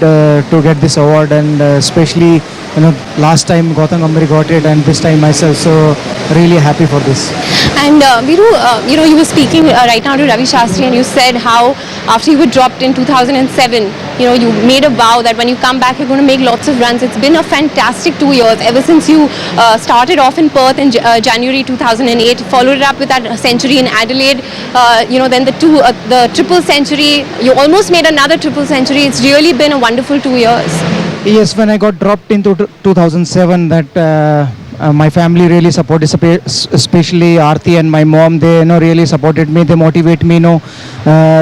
to get this award, and especially last time Gautam Gambhir got it, and this time myself. So really happy for this. And Viru, you were speaking right now to Ravi Shastri, and you said how after you were dropped in 2007, you made a vow that when you come back, you're going to make lots of runs. It's been a fantastic 2 years ever since you started off in Perth in January 2008, followed it up with that century in Adelaide. Then the triple century. You almost made another triple century. It's really been a wonderful 2 years. Yes, when I got dropped into 2007, that my family really supported, especially Aarti and my mom. They really supported me. They motivate me.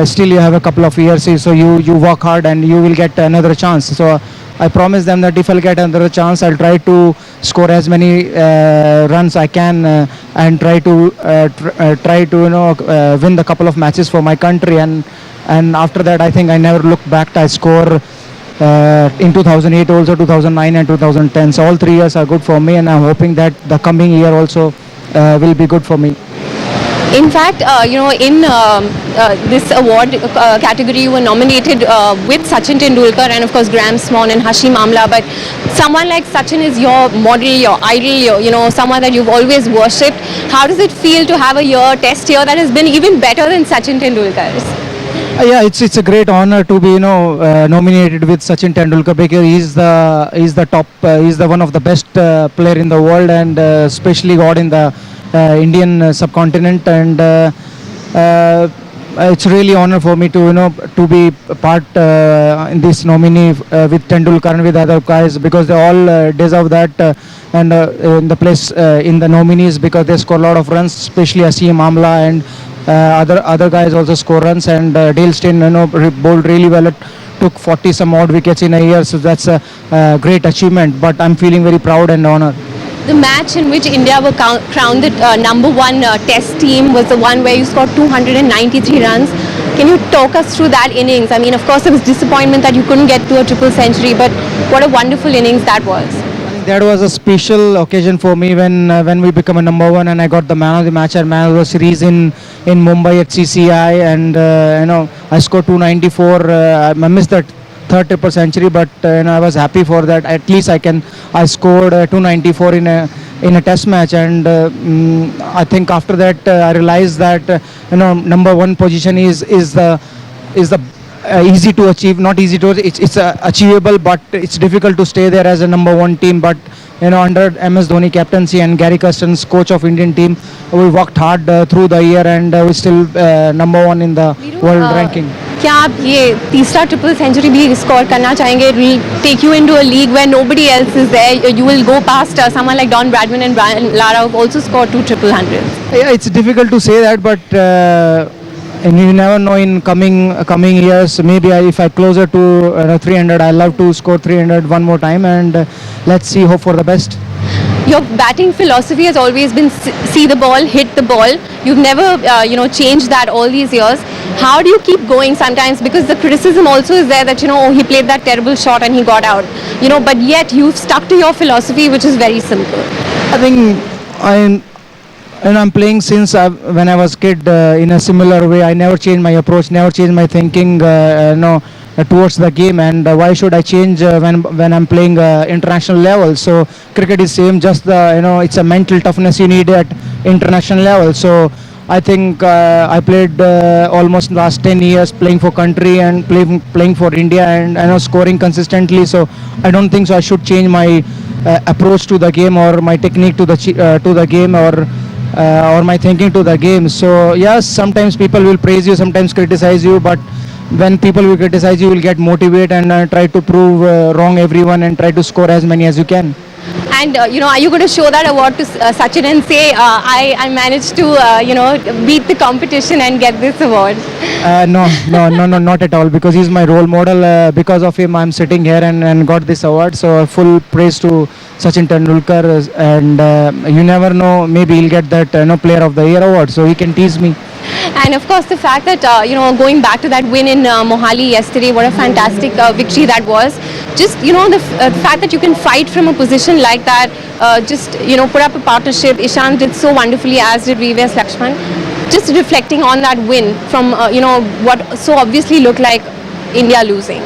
Still you have a couple of years, so you work hard and you will get another chance. So I promise them that if I'll get another chance, I'll try to score as many runs I can and try to win the couple of matches for my country. And after that, I think I never looked back. I score in 2008 also, 2009 and 2010. So all 3 years are good for me, and I'm hoping that the coming year also will be good for me. In fact, in this award category, you were nominated with Sachin Tendulkar and of course Graham Small and Hashim Amla. But someone like Sachin is your model, your idol, someone that you've always worshipped. How does it feel to have a test year that has been even better than Sachin Tendulkar's? Yeah, it's a great honor to be nominated with Sachin Tendulkar, because he's the top, he's the one of the best player in the world, and especially got in the Indian subcontinent, and it's really honor for me to be part in this nominee with Tendulkar and with other guys, because they all deserve that and in the place in the nominees, because they score a lot of runs, especially Asim Amla, and other guys also score runs, and Dale Steyn bowled really well. It took 40 some odd wickets in a year, so that's a great achievement. But I'm feeling very proud and honored. The match in which India were crowned the number one test team was the one where you scored 293 runs. Can you talk us through that innings? I mean, of course, there was disappointment that you couldn't get to a triple century, but what a wonderful innings that was. That was a special occasion for me when we become a number one, and I got the man of the match and man of the series in Mumbai at CCI, and I scored 294. I missed that third triple century, but I was happy for that. At least I scored 294 in a test match, and I think after that I realized that number one position is the easy to achieve, not easy to, it's achievable, but it's difficult to stay there as a number one team. But under MS Dhoni captaincy and Gary Kirsten's coach of Indian team, we worked hard through the year, and we still number one in the world ranking. क्या आप ये तीसरा triple century भी score करना चाहेंगे? It will take you into a league where nobody else is there. You will go past someone like Don Bradman and Brian Lara, who've also scored 2 triple hundreds. Yeah, it's difficult to say that, but and you never know in coming years. Maybe if I closer to 300, I love to score 300 one more time, and let's see, hope for the best. Your batting philosophy has always been see the ball, hit the ball. You've never changed that all these years. How do you keep going sometimes? Because the criticism also is there that he played that terrible shot and he got out. But yet you've stuck to your philosophy, which is very simple. I think I'm playing since when I was kid in a similar way. I never changed my approach, never changed my thinking towards the game, and why should I change when I'm playing international level? So cricket is same, just it's a mental toughness you need at international level. So I think I played almost last 10 years playing for country and playing for India, and scoring consistently. So I don't think so I should change my approach to the game, or my technique to the game, or my thinking to the game. So yes, sometimes people will praise you, sometimes criticize you, but when people will criticize you, will get motivated and try to prove wrong everyone, and try to score as many as you can. And are you going to show that award to Sachin and say, I managed to beat the competition and get this award? No, not at all, because he's my role model. Because of him, I'm sitting here and got this award. So full praise to Sachin Tendulkar, and you never know, maybe he'll get that Player of the Year award, so he can tease me. And of course the fact that going back to that win in Mohali yesterday, what a fantastic victory that was. Just the fact that you can fight from a position like that, put up a partnership. Ishant did so wonderfully, as did VVS Lakshman. Just reflecting on that win from what so obviously looked like India losing.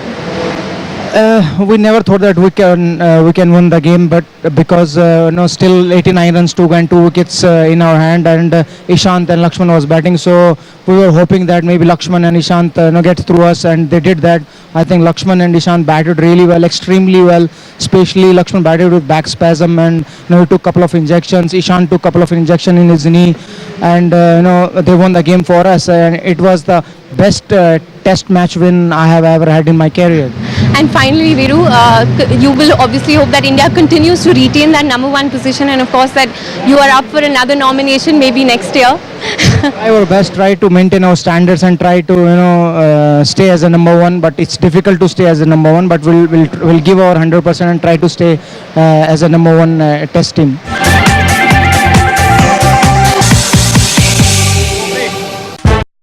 We never thought that we can win the game, but because still 89 runs to go and 2 wickets in our hand, and Ishant and Lakshman was batting, so we were hoping that maybe Lakshman and Ishant get through us, and they did that. I think Lakshman and Ishant batted really well, extremely well. Especially Lakshman batted with back spasm, and he took couple of injections. Ishant took couple of injection in his knee, and they won the game for us, and it was the best test match win I have ever had in my career. And finally, Veru, you will obviously hope that India continues to retain that number one position, and of course that you are up for another nomination maybe next year. Try our best, try to maintain our standards and try to stay as a number one. But it's difficult to stay as a number one. But we'll give our 100% and try to stay as a number one test team.